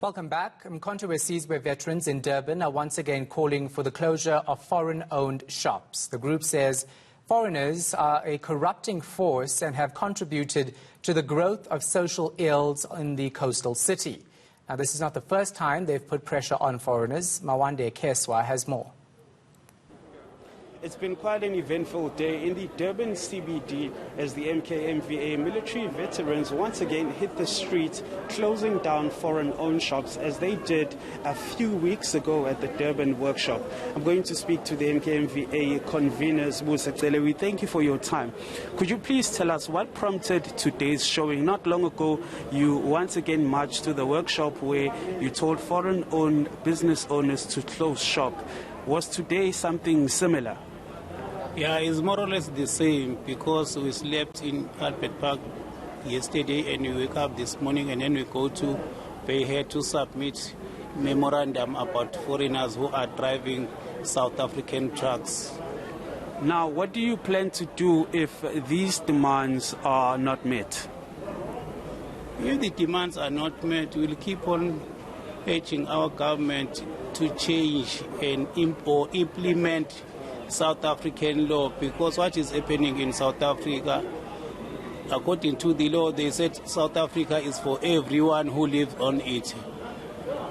Welcome back. uMkhonto weSizwe veterans in Durban are once again calling for the closure of foreign-owned shops. The group says foreigners are a corrupting force and have contributed to the growth of social ills in the coastal city. Now, this is not the first time they've put pressure on foreigners. Mawande Kheswa has more. It's been quite an eventful day in the Durban CBD as the MKMVA military veterans once again hit the streets, closing down foreign-owned shops as they did a few weeks ago at the Durban workshop. I'm going to speak to the MKMVA conveners. We thank you for your time. Could you please tell us what prompted today's showing? Not long ago, you once again marched to the workshop where you told foreign-owned business owners to close shop. Was today something similar? Yeah, it's more or less the same because we slept in Albert Park yesterday and we wake up this morning and then we go to Bayhead to submit memorandum about foreigners who are driving South African trucks. Now, what do you plan to do if these demands are not met? If the demands are not met, we'll keep on urging our government to change and implement South African law, because what is happening in South Africa, according to the law, they said South Africa is for everyone who lives on it.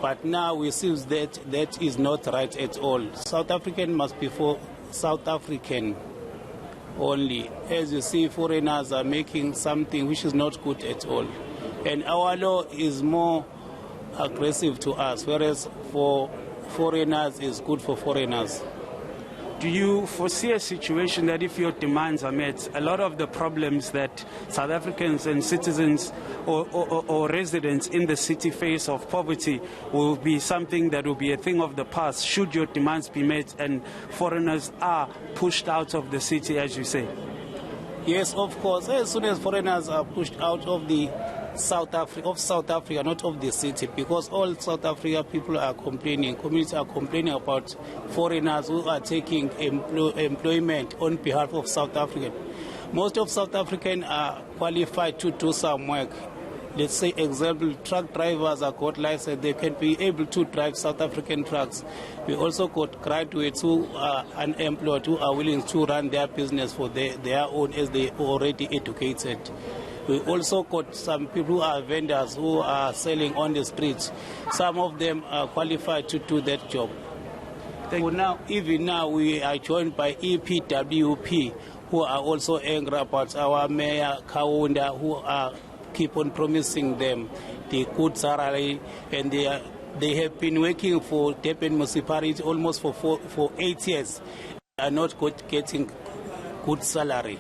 But now we see that that is not right at all. South African must be for South African only. As you see, foreigners are making something which is not good at all. And our law is more aggressive to us, whereas for foreigners is good for foreigners. Do you foresee a situation that if your demands are met, a lot of the problems that South Africans and citizens or residents in the city face of poverty will be something that will be a thing of the past should your demands be met and foreigners are pushed out of the city, as you say? Yes, of course. As soon as foreigners are pushed out of South Africa, not of the city, because all South Africa people are complaining, communities are complaining about foreigners who are taking employment on behalf of South African. Most of South African are qualified to do some work. Let's say, example, truck drivers are got license, they can be able to drive South African trucks. We also got graduates who are unemployed, who are willing to run their business for their own as they are already educated. We also got some people who are vendors who are selling on the streets. Some of them are qualified to do that job. Even now, we are joined by EPWP, who are also angry about our Mayor Kaunda, who keep on promising them the good salary, and they have been working for Durban municipality almost for 8 years, are not getting good salary.